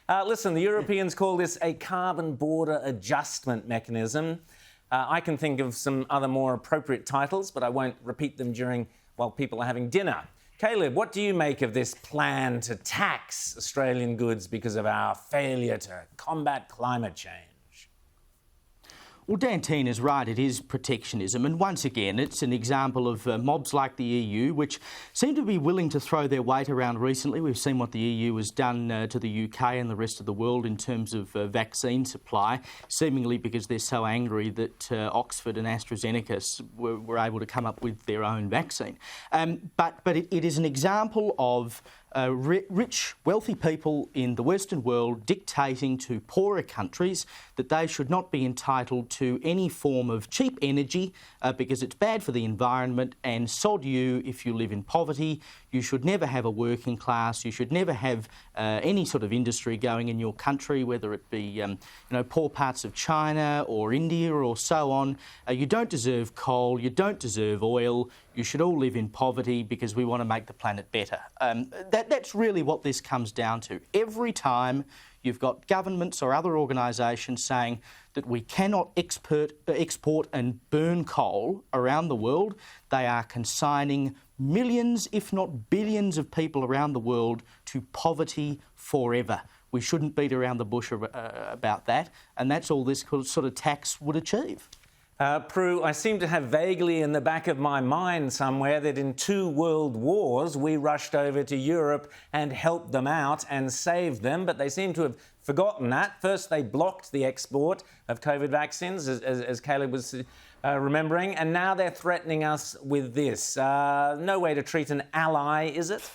Listen, the Europeans call this a carbon border adjustment mechanism. I can think of some other more appropriate titles, but I won't repeat them while people are having dinner. Caleb, what do you make of this plan to tax Australian goods because of our failure to combat climate change? Well, Dan Teen is right, it is protectionism, and once again it's an example of mobs like the EU, which seem to be willing to throw their weight around recently. We've seen what the EU has done to the UK and the rest of the world in terms of vaccine supply, seemingly because they're so angry that Oxford and AstraZeneca were able to come up with their own vaccine. But it is an example of rich, wealthy people in the Western world dictating to poorer countries that they should not be entitled to any form of cheap energy because it's bad for the environment, and sod you if you live in poverty. You should never have a working class. You should never have any sort of industry going in your country, whether it be poor parts of China or India or so on. You don't deserve coal. You don't deserve oil. You should all live in poverty because we want to make the planet better. That's really what this comes down to. Every time you've got governments or other organisations saying that we cannot export and burn coal around the world, they are consigning millions, if not billions, of people around the world to poverty forever. We shouldn't beat around the bush about that, and that's all this sort of tax would achieve. Prue, I seem to have vaguely in the back of my mind somewhere that in 2 world wars we rushed over to Europe and helped them out and saved them, but they seem to have forgotten that. First, they blocked the export of COVID vaccines, as Caleb was remembering, and now they're threatening us with this. No way to treat an ally, is it?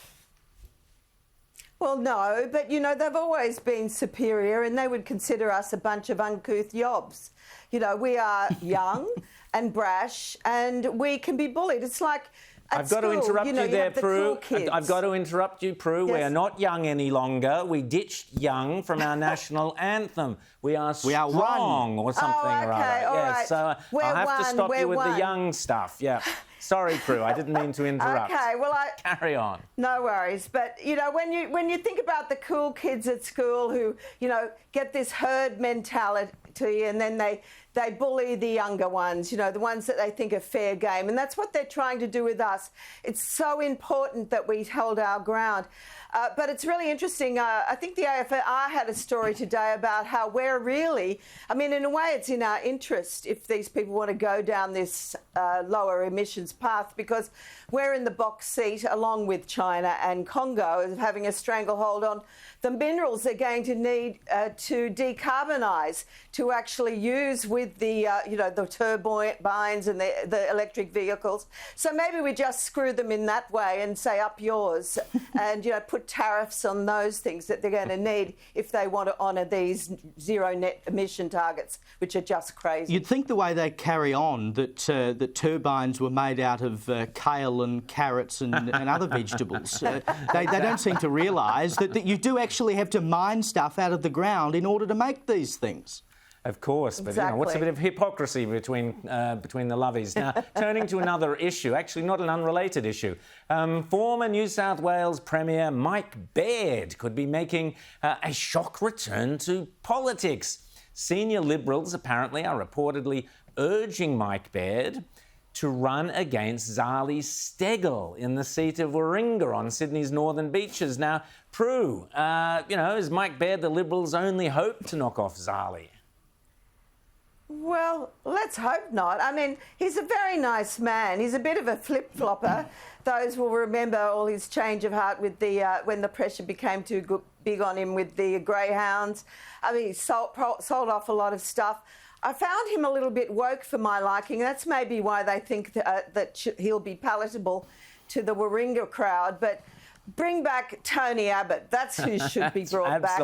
Well, no, but, they've always been superior and they would consider us a bunch of uncouth yobs. We are young and brash and we can be bullied. It's like I've got to interrupt you there, Prue. I've got to interrupt you, Prue. Yes. We are not young any longer. We ditched young from our national anthem. We are strong or something or other. All yes, right. So I'll have to stop you with the young stuff. Yeah. Sorry, Prue, I didn't mean to interrupt. Okay, well, carry on. No worries. But, when you think about the cool kids at school who, get this herd mentality and then they bully the younger ones, the ones that they think are fair game. And that's what they're trying to do with us. It's so important that we hold our ground. But it's really interesting. I think the AFR had a story today about how we're really, in a way it's in our interest if these people want to go down this lower emissions path, because we're in the box seat along with China and Congo of having a stranglehold on the minerals they're going to need to decarbonise, to actually use with the the turbines and the electric vehicles. So maybe we just screw them in that way and say up yours, and put tariffs on those things that they're going to need if they want to honour these zero net emission targets, which are just crazy. You'd think the way they carry on that turbines were made out of kale and carrots and other vegetables. They don't seem to realise that you do actually have to mine stuff out of the ground in order to make these things. Of course, but exactly. What's a bit of hypocrisy between the lovies? Now, turning to another issue, actually not an unrelated issue. Former New South Wales Premier Mike Baird could be making a shock return to politics. Senior Liberals apparently are reportedly urging Mike Baird to run against Zali Steggall in the seat of Warringah on Sydney's northern beaches. Now, Prue, is Mike Baird the Liberals' only hope to knock off Zali? Well, let's hope not. He's a very nice man. He's a bit of a flip-flopper. Those will remember all his change of heart with when the pressure became too big on him with the greyhounds. He sold off a lot of stuff. I found him a little bit woke for my liking. That's maybe why they think that he'll be palatable to the Warringah crowd. But bring back Tony Abbott. That's who should be brought back.